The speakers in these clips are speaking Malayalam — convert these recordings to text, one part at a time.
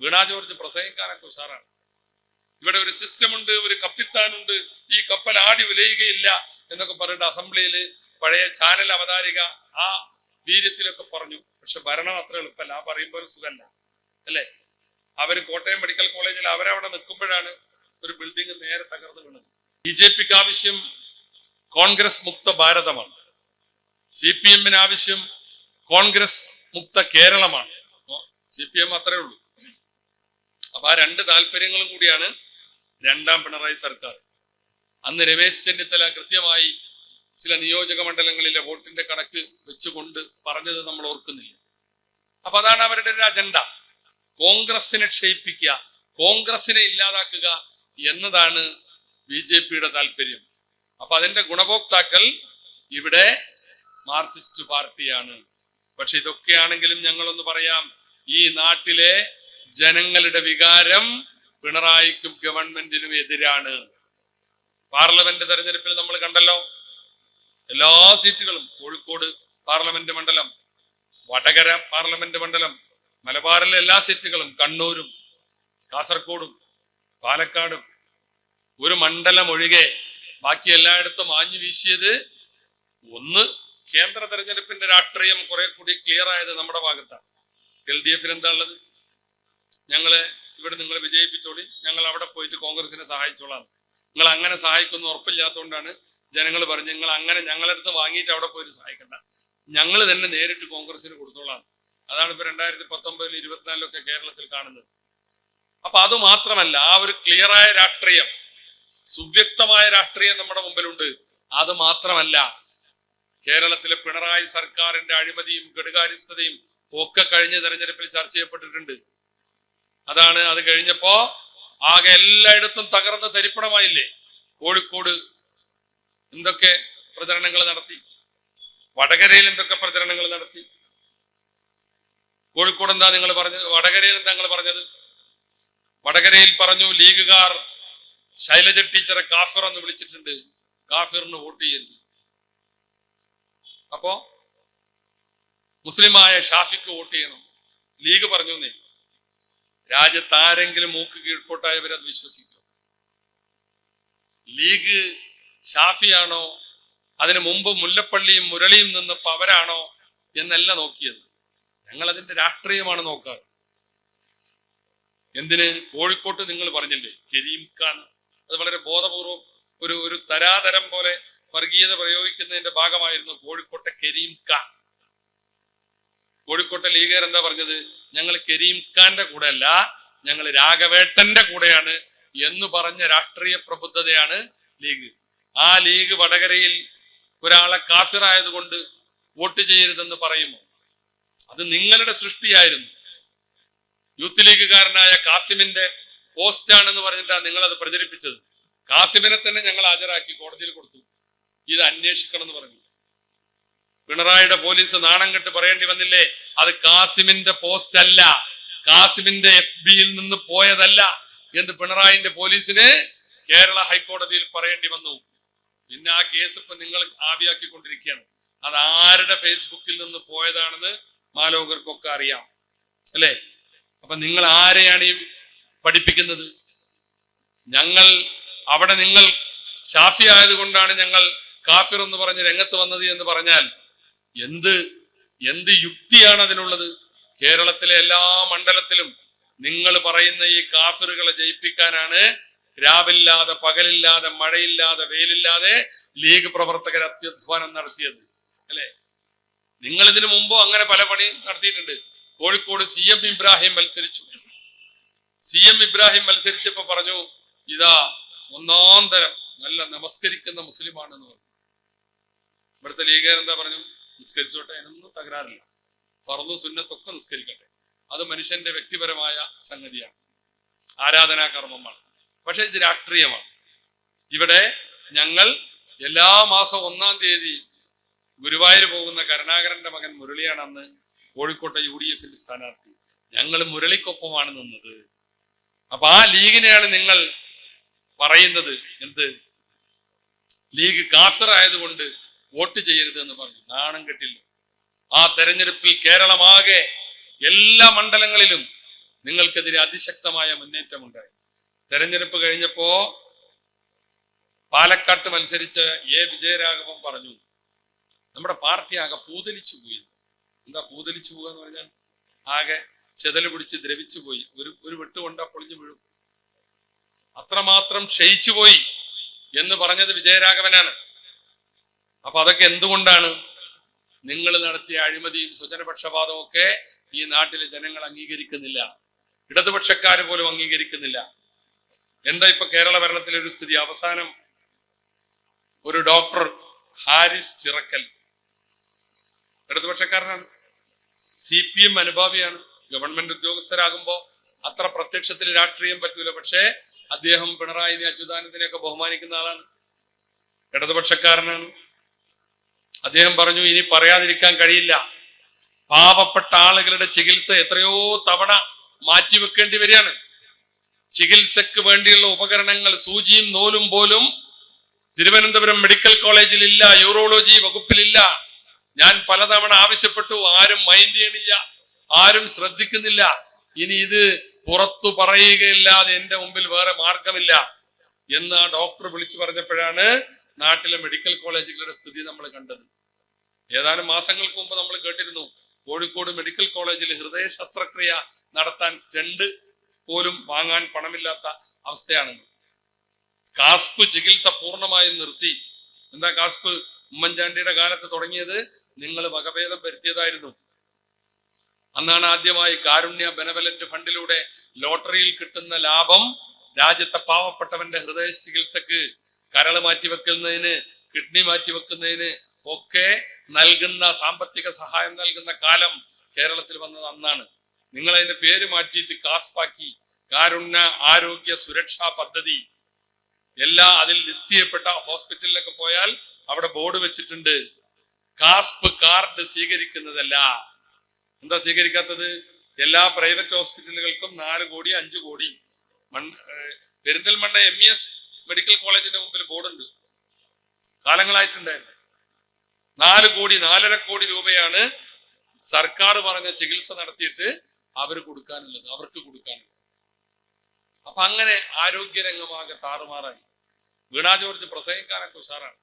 വീണാ ജോർജ് പ്രസംഗിക്കാനൊക്കെ ഉഷാറാണ്. ഇവിടെ ഒരു സിസ്റ്റം ഉണ്ട്, ഒരു കപ്പിത്താനുണ്ട്, ഈ കപ്പൽ ആടി ഉലയുകയില്ല എന്നൊക്കെ പറഞ്ഞിട്ട് അസംബ്ലിയിൽ പഴയ ചാനൽ അവതാരിക ആ വീര്യത്തിലൊക്കെ പറഞ്ഞു. പക്ഷെ ഭരണം അത്ര എളുപ്പമല്ല. ആ പറയുമ്പോൾ ഒരു സുഖമല്ല അല്ലേ? അവര് കോട്ടയം മെഡിക്കൽ കോളേജിൽ അവരവിടെ നിൽക്കുമ്പോഴാണ് ഒരു ബിൽഡിംഗ് നേരെ തകർന്നു വീണത്. BJPക്ക് ആവശ്യം കോൺഗ്രസ് മുക്ത ഭാരതമാണ്. CPM ആവശ്യം കോൺഗ്രസ് മുക്ത കേരളമാണ്. CPM അത്രേ ഉള്ളൂ. അപ്പൊ ആ രണ്ട് താല്പര്യങ്ങളും കൂടിയാണ് രണ്ടാം പിണറായി സർക്കാർ. അന്ന് രമേശ് ചെന്നിത്തല കൃത്യമായി ചില നിയോജക മണ്ഡലങ്ങളിലെ വോട്ടിന്റെ കണക്ക് വെച്ചുകൊണ്ട് പറഞ്ഞത് നമ്മൾ ഓർക്കുന്നില്ല. അപ്പൊ അതാണ് അവരുടെ ഒരു അജണ്ട. കോൺഗ്രസിനെ ക്ഷയിപ്പിക്കുക, കോൺഗ്രസിനെ ഇല്ലാതാക്കുക എന്നതാണ് BJPയുടെ താല്പര്യം. അപ്പൊ അതിന്റെ ഗുണഭോക്താക്കൾ ഇവിടെ മാർക്സിസ്റ്റ് പാർട്ടിയാണ്. പക്ഷെ ഇതൊക്കെയാണെങ്കിലും ഞങ്ങളൊന്ന് പറയാം, ഈ നാട്ടിലെ ജനങ്ങളുടെ വികാരം പിണറായിക്കും ഗവൺമെന്റിനും എതിരാണ്. പാർലമെന്റ് തെരഞ്ഞെടുപ്പിൽ നമ്മൾ കണ്ടല്ലോ, എല്ലാ സീറ്റുകളും, കോഴിക്കോട് പാർലമെന്റ് മണ്ഡലം, വടകര പാർലമെന്റ് മണ്ഡലം, മലബാറിലെ എല്ലാ സീറ്റുകളും, കണ്ണൂരും കാസർഗോഡും പാലക്കാടും, ഒരു മണ്ഡലം ഒഴികെ ബാക്കി എല്ലായിടത്തും ആഞ്ഞു വീശിയത് ഒന്ന് കേന്ദ്ര തെരഞ്ഞെടുപ്പിന്റെ രാഷ്ട്രീയം കുറെ കൂടി ക്ലിയർ ആയത് നമ്മുടെ ഭാഗത്താണ്. LDFന് എന്താ ഉള്ളത്? ഞങ്ങളെ ഇവിടെ നിങ്ങൾ വിജയിപ്പിച്ചോളി, ഞങ്ങൾ അവിടെ പോയിട്ട് കോൺഗ്രസിനെ സഹായിച്ചോളാം. നിങ്ങൾ അങ്ങനെ സഹായിക്കുന്ന ഉറപ്പില്ലാത്തതുകൊണ്ടാണ് ജനങ്ങൾ പറഞ്ഞു നിങ്ങൾ അങ്ങനെ ഞങ്ങളുടെ അടുത്ത് വാങ്ങിയിട്ട് അവിടെ പോയിട്ട് സഹായിക്കണ്ട, ഞങ്ങൾ തന്നെ നേരിട്ട് കോൺഗ്രസിന് കൊടുത്തോളാം. അതാണ് ഇപ്പൊ 2019, 2024 കേരളത്തിൽ കാണുന്നത്. അപ്പൊ അത് മാത്രമല്ല, ആ ഒരു ക്ലിയറായ രാഷ്ട്രീയം, സുവ്യക്തമായ രാഷ്ട്രീയം നമ്മുടെ മുമ്പിലുണ്ട്. അത് മാത്രമല്ല, കേരളത്തിലെ പിണറായി സർക്കാരിന്റെ അഴിമതിയും കെടുകാര്യസ്ഥതയും ഒക്കെ കഴിഞ്ഞ തെരഞ്ഞെടുപ്പിൽ ചർച്ച ചെയ്യപ്പെട്ടിട്ടുണ്ട്. അതാണ് അത് കഴിഞ്ഞപ്പോ ആകെ എല്ലായിടത്തും തകർന്ന തരിപ്പണമായില്ലേ. കോഴിക്കോട് എന്തൊക്കെ പ്രചരണങ്ങൾ നടത്തി, വടകരയിൽ എന്തൊക്കെ പ്രചരണങ്ങൾ നടത്തി. കോഴിക്കോട് എന്താ നിങ്ങൾ പറഞ്ഞത്? വടകരയിൽ എന്താ നിങ്ങൾ പറഞ്ഞത്? വടകരയിൽ പറഞ്ഞു ലീഗുകാർ ശൈലജ ടീച്ചറെ കാഫിർ എന്ന് വിളിച്ചിട്ടുണ്ട്, കാഫിറിന് വോട്ട് ചെയ്യരുത്. അപ്പോ മുസ്ലിമായ ഷാഫിക്ക് വോട്ട് ചെയ്യണം. ലീഗ് പറഞ്ഞു എന്നേ. രാജ്യത്ത് ആരെങ്കിലും മൂക്ക് കീഴ്പോട്ടായവരത് വിശ്വസിക്കും? ലീഗ് ഷാഫിയാണോ, അതിനു മുമ്പ് മുല്ലപ്പള്ളിയും മുരളിയും നിന്നപ്പോ അവരാണോ എന്നല്ല നോക്കിയത്. ഞങ്ങൾ അതിന്റെ രാഷ്ട്രീയമാണ് നോക്കാറ്. എന്തിന്? കോഴിക്കോട്ട് നിങ്ങൾ പറഞ്ഞില്ലേ കരീം ഖാൻ, അത് വളരെ ബോധപൂർവം ഒരു തരാതരം പോലെ വർഗീയത പ്രയോഗിക്കുന്നതിന്റെ ഭാഗമായിരുന്നു കോഴിക്കോട്ടെ കരീം ഖാൻ. കോഴിക്കോട്ടെ ലീഗുകാർ എന്താ പറഞ്ഞത്? ഞങ്ങൾ കരീം ഖാന്റെ കൂടെ അല്ല, ഞങ്ങൾ രാഘവേട്ടന്റെ കൂടെയാണ് എന്ന് പറഞ്ഞ രാഷ്ട്രീയ പ്രബുദ്ധതയാണ് ലീഗ്. ആ ലീഗ് വടകരയിൽ ഒരാളെ കാഫിറായതുകൊണ്ട് വോട്ട് ചെയ്യരുതെന്ന് പറയുമോ? അത് നിങ്ങളുടെ സൃഷ്ടിയായിരുന്നു. യൂത്ത് ലീഗുകാരനായ കാസിമിന്റെ പോസ്റ്റാണെന്ന് പറഞ്ഞിട്ടാണ് നിങ്ങൾ അത് പ്രചരിപ്പിച്ചത്. കാസിമിനെ തന്നെ ഞങ്ങൾ ഹാജരാക്കി കോടതിയിൽ കൊടുത്തു, ഇത് അന്വേഷിക്കണം എന്ന് പറഞ്ഞു. പിണറായിയുടെ പോലീസ് നാണം കെട്ട് പറയേണ്ടി വന്നില്ലേ, അത് കാസിമിന്റെ പോസ്റ്റ് അല്ല, കാസിമിന്റെ FBയിൽ നിന്ന് പോയതല്ല എന്ന് പിണറായിന്റെ പോലീസിന് കേരള ഹൈക്കോടതിയിൽ പറയേണ്ടി വന്നു. പിന്നെ ആ കേസ് ഇപ്പൊ നിങ്ങൾ ആവിയാക്കിക്കൊണ്ടിരിക്കുകയാണ്. അത് ആരുടെ ഫേസ്ബുക്കിൽ നിന്ന് പോയതാണെന്ന് മാലോകർക്കൊക്കെ അറിയാം അല്ലേ? അപ്പൊ നിങ്ങൾ ആരെയാണ് ഈ പഠിപ്പിക്കുന്നത്? ഞങ്ങൾ അവിടെ നിങ്ങൾ ഷാഫി ആയതുകൊണ്ടാണ് ഞങ്ങൾ കാഫിർ എന്ന് പറഞ്ഞ് രംഗത്ത് വന്നത് എന്ന് പറഞ്ഞാൽ എന്ത് യുക്തിയാണ് അതിനുള്ളത്? കേരളത്തിലെ എല്ലാ മണ്ഡലത്തിലും നിങ്ങൾ പറയുന്ന ഈ കാഫിറുകളെ ജയിപ്പിക്കാനാണ് രാവില്ലാതെ പകലില്ലാതെ മഴയില്ലാതെ വെയിലില്ലാതെ ലീഗ് പ്രവർത്തകർ അത്യുധ്വാനം നടത്തിയത് അല്ലെ? നിങ്ങൾ ഇതിനു മുമ്പോ അങ്ങനെ പല പണി നടത്തിയിട്ടുണ്ട്. കോഴിക്കോട് CM ഇബ്രാഹിം മത്സരിച്ചു. CM ഇബ്രാഹിം മത്സരിച്ചപ്പോ പറഞ്ഞു, ഇതാ ഒന്നാം തരം നല്ല നമസ്കരിക്കുന്ന മുസ്ലിമാണെന്ന് പറഞ്ഞു. ഇവിടുത്തെ ലീഗുകാർ എന്താ പറഞ്ഞു? നിസ്കരിച്ചോട്ടെ, അതിനൊന്നും തകരാറില്ല, ഫർദ് സുന്നത്തൊക്കെ നിസ്കരിക്കട്ടെ, അത് മനുഷ്യന്റെ വ്യക്തിപരമായ സംഗതിയാണ്, ആരാധനാ കർമ്മമാണ്. പക്ഷെ ഇത് രാഷ്ട്രീയമാണ്. ഇവിടെ ഞങ്ങൾ എല്ലാ മാസം 1-ാം തീയതി ഗുരുവായൂർ പോകുന്ന കരുണാകരന്റെ മകൻ മുരളിയാണ് അന്ന് കോഴിക്കോട്ടെ UDFന്റെ സ്ഥാനാർത്ഥി. ഞങ്ങൾ മുരളിക്കൊപ്പമാണ് നിന്നത്. അപ്പൊ ആ ലീഗിനെയാണ് നിങ്ങൾ പറയുന്നത് എന്ത്? ലീഗ് കാഫിർ ആയതുകൊണ്ട് വോട്ട് ചെയ്യരുത് എന്ന് പറഞ്ഞു. നാണം കെട്ടില്ല. ആ തെരഞ്ഞെടുപ്പിൽ കേരളമാകെ എല്ലാ മണ്ഡലങ്ങളിലും നിങ്ങൾക്കെതിരെ അതിശക്തമായ മുന്നേറ്റമുണ്ടായി. തെരഞ്ഞെടുപ്പ് കഴിഞ്ഞപ്പോ പാലക്കാട്ട് മത്സരിച്ച വിജയരാഘവൻ പറഞ്ഞു, നമ്മുടെ പാർട്ടി ആകെ പൂതലിച്ചു പോയി. എന്താ പൂതലിച്ചു പോകുക എന്ന് പറഞ്ഞാൽ ആകെ ചെതല് പിടിച്ച് ദ്രവിച്ചു പോയി. ഒരു വെട്ടുകൊണ്ടാ പൊളിഞ്ഞു വീഴും, അത്രമാത്രം ക്ഷയിച്ചു പോയി എന്ന് പറഞ്ഞത് വിജയരാഘവനാണ്. അപ്പൊ അതൊക്കെ എന്തുകൊണ്ടാണ്? നിങ്ങൾ നടത്തിയ അഴിമതിയും സ്വജനപക്ഷപാതവും ഒക്കെ ഈ നാട്ടിലെ ജനങ്ങൾ അംഗീകരിക്കുന്നില്ല, ഇടതുപക്ഷക്കാര് പോലും അംഗീകരിക്കുന്നില്ല. എന്താ ഇപ്പൊ കേരള ഭരണത്തിലെ ഒരു സ്ഥിതി? അവസാനം ഒരു ഡോക്ടർ ഹാരിസ് ചിറക്കൽ ഇടതുപക്ഷക്കാരനാണ്, CPM അനുഭാവിയാണ്. ഗവൺമെന്റ് ഉദ്യോഗസ്ഥരാകുമ്പോ അത്ര പ്രത്യക്ഷത്തിൽ രാഷ്ട്രീയം പറ്റൂല, പക്ഷേ അദ്ദേഹം പിണറായിനെ അച്യുതാനന്ദനെയൊക്കെ ബഹുമാനിക്കുന്ന ആളാണ്, ഇടതുപക്ഷക്കാരനാണ്. അദ്ദേഹം പറഞ്ഞു, ഇനി പറയാതിരിക്കാൻ കഴിയില്ല, പാവപ്പെട്ട ആളുകളുടെ ചികിത്സ എത്രയോ തവണ മാറ്റിവെക്കേണ്ടി വരികയാണ്. ചികിത്സക്ക് വേണ്ടിയുള്ള ഉപകരണങ്ങൾ, സൂചിയും നൂലും പോലും തിരുവനന്തപുരം മെഡിക്കൽ കോളേജിൽ ഇല്ല, യൂറോളജി വകുപ്പിലില്ല. ഞാൻ പലതവണ ആവശ്യപ്പെട്ടു, ആരും മൈൻഡ് ചെയ്യണില്ല, ആരും ശ്രദ്ധിക്കുന്നില്ല. ഇനി ഇത് പുറത്തു പറയുകയില്ലാതെ എന്റെ മുമ്പിൽ വേറെ മാർഗമില്ല എന്ന് ആ ഡോക്ടർ വിളിച്ചു പറഞ്ഞപ്പോഴാണ് നാട്ടിലെ മെഡിക്കൽ കോളേജുകളുടെ സ്ഥിതി നമ്മൾ കണ്ടത്. ഏതാനും മാസങ്ങൾക്ക് മുമ്പ് നമ്മൾ കേട്ടിരുന്നു, കോഴിക്കോട് മെഡിക്കൽ കോളേജിൽ ഹൃദയ ശസ്ത്രക്രിയ നടത്താൻ സ്റ്റണ്ട് പോലും വാങ്ങാൻ പണമില്ലാത്ത അവസ്ഥയാണെന്ന്. കാസ്പ് ചികിത്സ പൂർണ്ണമായും നിർത്തി. എന്താ കാസ്പ്? ഉമ്മൻചാണ്ടിയുടെ കാലത്ത് തുടങ്ങിയത് നിങ്ങൾ വകഭേദം വരുത്തിയതായിരുന്നു. അന്നാണ് ആദ്യമായി കാരുണ്യ ബെനവലന്റ് ഫണ്ടിലൂടെ ലോട്ടറിയിൽ കിട്ടുന്ന ലാഭം രാജ്യത്തെ പാവപ്പെട്ടവന്റെ ഹൃദയ ചികിത്സക്ക്, കരള് മാറ്റിവെക്കുന്നതിന്, കിഡ്നി മാറ്റിവെക്കുന്നതിന് ഒക്കെ നൽകുന്ന സാമ്പത്തിക സഹായം നൽകുന്ന കാലം കേരളത്തിൽ വന്നത് അന്നാണ്. നിങ്ങൾ അതിന്റെ പേര് മാറ്റിയിട്ട് കാസ്പാക്കി, കാരുണ്യ ആരോഗ്യ സുരക്ഷാ പദ്ധതി. അതിൽ ലിസ്റ്റ് ചെയ്യപ്പെട്ട ഹോസ്പിറ്റലിലൊക്കെ പോയാൽ അവിടെ ബോർഡ് വെച്ചിട്ടുണ്ട്, കാസ്പ് കാർഡ് സ്വീകരിക്കുന്നതല്ല. എന്താ സ്വീകരിക്കാത്തത്? എല്ലാ പ്രൈവറ്റ് ഹോസ്പിറ്റലുകൾക്കും 4 കോടി 5 കോടി. പെരിന്തൽമണ്ണ MES മെഡിക്കൽ കോളേജിന്റെ മുമ്പിൽ ബോർഡുണ്ട്, കാലങ്ങളായിട്ടുണ്ടായിരുന്നു. 4 കോടി 4.5 കോടി രൂപയാണ് സർക്കാർ പറഞ്ഞ ചികിത്സ നടത്തിയിട്ട് അവർക്ക് കൊടുക്കാനുള്ളത്. അപ്പൊ അങ്ങനെ ആരോഗ്യരംഗമാകെ താറുമാറായി. വീണ ജോർജ് പ്രസംഗിക്കാനൊക്കെ ഉഷാറാണ്.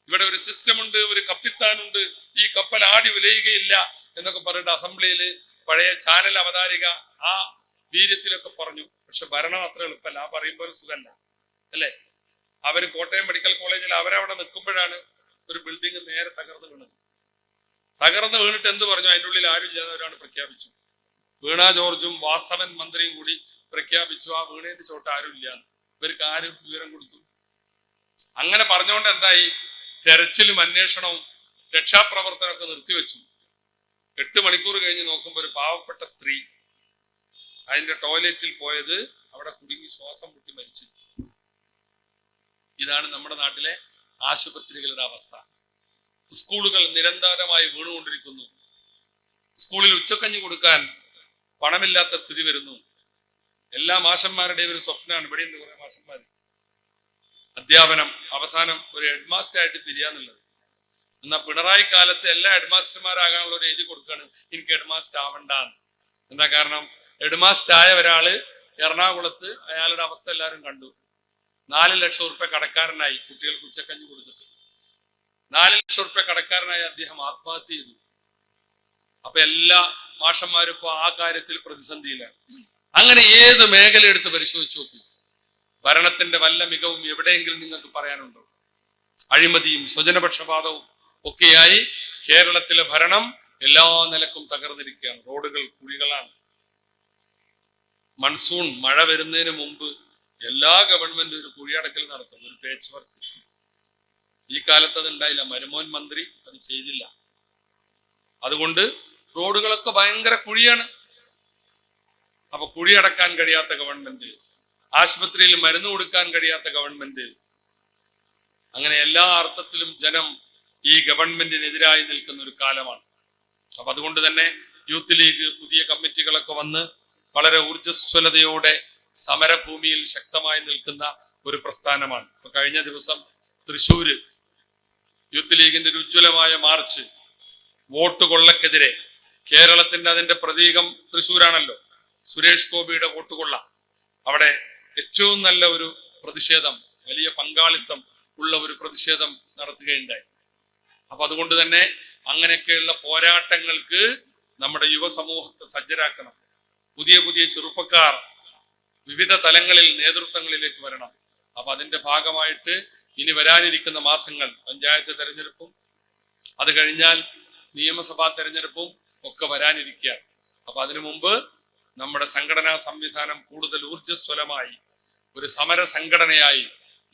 ഇവിടെ ഒരു സിസ്റ്റം ഉണ്ട്, ഒരു കപ്പിത്താനുണ്ട്, ഈ കപ്പൽ ആടി ഉലയുകയില്ല എന്നൊക്കെ പറഞ്ഞിട്ട് അസംബ്ലിയിൽ പഴയ ചാനൽ അവതാരിക ആ വീര്യത്തിലൊക്കെ പറഞ്ഞു. പക്ഷെ ഭരണം അത്ര എളുപ്പമല്ല, ആ പറയുമ്പോൾ ഒരു സുഖമല്ല അല്ലേ? അവര് കോട്ടയം മെഡിക്കൽ കോളേജിൽ അവരവിടെ നിൽക്കുമ്പോഴാണ് ഒരു ബിൽഡിംഗ് നേരെ തകർന്നു വീണിട്ട് എന്ത് പറഞ്ഞു? അതിൻ്റെ ഉള്ളിൽ ആരും ഇല്ലാത്തവരാണ് പ്രഖ്യാപിച്ചു. വീണ ജോർജും വാസവൻ മന്ത്രിയും കൂടി പ്രഖ്യാപിച്ചു ആ വീണേന്റെ ചോട്ട് ആരും ഇല്ലാന്ന്. ഇവർക്ക് ആരും വിവരം കൊടുത്തു? അങ്ങനെ പറഞ്ഞുകൊണ്ട് എന്തായി? തെരച്ചിലും അന്വേഷണവും രക്ഷാപ്രവർത്തനമൊക്കെ നിർത്തിവെച്ചു. 8 മണിക്കൂർ കഴിഞ്ഞ് നോക്കുമ്പോൾ ഒരു പാവപ്പെട്ട സ്ത്രീ അതിന്റെ ടോയ്ലറ്റിൽ പോയത് അവിടെ കുടുങ്ങി ശ്വാസം മുട്ടി മരിച്ചു. ഇതാണ് നമ്മുടെ നാട്ടിലെ ആശുപത്രികളുടെ അവസ്ഥ. സ്കൂളുകൾ നിരന്തരമായി വീണുകൊണ്ടിരിക്കുന്നു. സ്കൂളിൽ ഉച്ചക്കഞ്ഞി കൊടുക്കാൻ പണമില്ലാത്ത സ്ഥിതി വരുന്നു. എല്ലാ മാഷന്മാരുടെയും ഒരു സ്വപ്നമാണ്, ഇവിടെയുണ്ട് കുറെ മാഷന്മാർ, അധ്യാപനം അവസാനം ഒരു ഹെഡ് മാസ്റ്റർ ആയിട്ട് പിരിയാന്നുള്ളത്. എന്നാൽ പിണറായി കാലത്ത് എല്ലാ ഹെഡ് മാസ്റ്റർമാരാകാനുള്ള ഒരു എഴുതി കൊടുക്കുകയാണ്, എനിക്ക് ഹെഡ് മാസ്റ്റർ ആവണ്ടാന്ന്. എന്താ കാരണം? ഹെഡ് മാസ്റ്റർ ആയ ഒരാള് എറണാകുളത്ത്, അയാളുടെ അവസ്ഥ എല്ലാവരും കണ്ടു. 4 ലക്ഷം ഉറുപ്പ്യ കടക്കാരനായി, കുട്ടികൾക്ക് ഉച്ചക്കഞ്ഞി കൊടുത്തിട്ട് 4 ലക്ഷം ഉറുപ്പ്യ കടക്കാരനായി അദ്ദേഹം ആത്മഹത്യ ചെയ്തു. അപ്പൊ എല്ലാ മാഷന്മാരും ഇപ്പൊ ആ കാര്യത്തിൽ പ്രതിസന്ധിയിലാണ്. അങ്ങനെ ഏത് മേഖല എടുത്ത് പരിശോധിച്ചു നോക്കൂ, ഭരണത്തിന്റെ വല്ല മികവും എവിടെയെങ്കിലും നിങ്ങൾക്ക് പറയാനുണ്ടോ? അഴിമതിയും സ്വജനപക്ഷപാതവും ഒക്കെയായി കേരളത്തിലെ ഭരണം എല്ലാ നിലക്കും തകർന്നിരിക്കുകയാണ്. റോഡുകൾ കുഴികളാണ്. മൺസൂൺ മഴ വരുന്നതിന് മുമ്പ് എല്ലാ ഗവൺമെന്റും ഒരു കുഴിയടക്കൽ നടത്തും, ഒരു പേച്ച് വർക്ക്. ഈ കാലത്ത് അത് ഉണ്ടായില്ല, മരുമോൻ മന്ത്രി അത് ചെയ്തില്ല. അതുകൊണ്ട് റോഡുകളൊക്കെ ഭയങ്കര കുഴിയാണ്. അപ്പൊ കുഴിയടക്കാൻ കഴിയാത്ത ഗവൺമെന്റ്, ആശുപത്രിയിൽ മരുന്ന് കൊടുക്കാൻ കഴിയാത്ത ഗവൺമെന്റ്, അങ്ങനെ എല്ലാ അർത്ഥത്തിലും ജനം ഈ ഗവൺമെന്റിനെതിരായി നിൽക്കുന്ന ഒരു കാലമാണ്. അപ്പൊ അതുകൊണ്ട് തന്നെ യൂത്ത് ലീഗ് പുതിയ കമ്മിറ്റികളൊക്കെ വന്ന് വളരെ ഊർജ്ജസ്വലതയോടെ സമരഭൂമിയിൽ ശക്തമായി നിൽക്കുന്ന ഒരു പ്രസ്ഥാനമാണ്. ഇപ്പൊ കഴിഞ്ഞ ദിവസം തൃശ്ശൂര് യൂത്ത് ലീഗിന്റെ ഒരു ഉജ്ജ്വലമായ മാർച്ച്, വോട്ട് കൊള്ളക്കെതിരെ. കേരളത്തിന്റെ അതിന്റെ പ്രതീകം തൃശ്ശൂരാണല്ലോ. സുരേഷ് ഗോപിയുടെ വോട്ടുകൊള്ള അവിടെ ഏറ്റവും നല്ല ഒരു പ്രതിഷേധം, വലിയ പങ്കാളിത്തം ഉള്ള ഒരു പ്രതിഷേധം നടത്തുകയുണ്ടായി. അപ്പൊ അതുകൊണ്ട് തന്നെ അങ്ങനെയൊക്കെയുള്ള പോരാട്ടങ്ങൾക്ക് നമ്മുടെ യുവസമൂഹത്തെ സജ്ജരാക്കണം. പുതിയ പുതിയ ചെറുപ്പക്കാർ വിവിധ തലങ്ങളിൽ നേതൃത്വങ്ങളിലേക്ക് വരണം. അപ്പൊ അതിന്റെ ഭാഗമായിട്ട് ഇനി വരാനിരിക്കുന്ന മാസങ്ങൾ പഞ്ചായത്ത് തെരഞ്ഞെടുപ്പും അത് കഴിഞ്ഞാൽ നിയമസഭാ തെരഞ്ഞെടുപ്പും ഒക്കെ വരാനിരിക്കുകയാണ്. അപ്പൊ അതിനു മുമ്പ് നമ്മുടെ സംഘടനാ സംവിധാനം കൂടുതൽ ഊർജ്ജസ്വലമായി ഒരു സമര സംഘടനയായി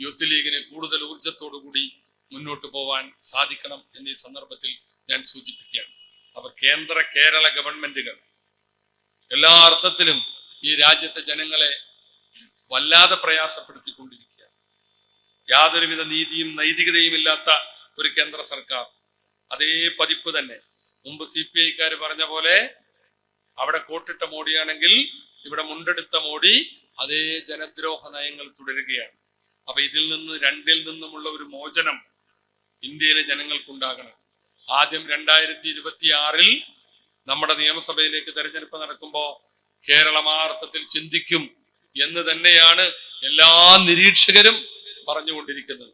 യൂത്ത് ലീഗിന് കൂടുതൽ ഊർജത്തോടുകൂടി മുന്നോട്ട് പോവാൻ സാധിക്കണം എന്നീ സന്ദർഭത്തിൽ ഞാൻ സൂചിപ്പിക്കുകയാണ്. അപ്പൊ കേരള ഗവൺമെന്റുകൾ എല്ലാ അർത്ഥത്തിലും ഈ രാജ്യത്തെ ജനങ്ങളെ വല്ലാതെ പ്രയാസപ്പെടുത്തിക്കൊണ്ടിരിക്കുകയാണ്. യാതൊരുവിധ നീതിയും നൈതികതയും ഇല്ലാത്ത ഒരു കേന്ദ്ര സർക്കാർ. അതേ പതിപ്പ് തന്നെ മുമ്പ് CPI പറഞ്ഞ പോലെ അവിടെ കോട്ടിട്ട മോഡിയാണെങ്കിൽ ഇവിടെ മുണ്ടെടുത്ത മോഡി അതേ ജനദ്രോഹ നയങ്ങൾ തുടരുകയാണ്. അപ്പൊ രണ്ടിൽ നിന്നുമുള്ള ഒരു മോചനം ഇന്ത്യയിലെ ജനങ്ങൾക്കുണ്ടാകണം. ആദ്യം 2026 നമ്മുടെ നിയമസഭയിലേക്ക് തെരഞ്ഞെടുപ്പ് നടക്കുമ്പോ കേരളം ആ അർത്ഥത്തിൽ ചിന്തിക്കും എന്ന് തന്നെയാണ് എല്ലാ നിരീക്ഷകരും പറഞ്ഞുകൊണ്ടിരിക്കുന്നത്.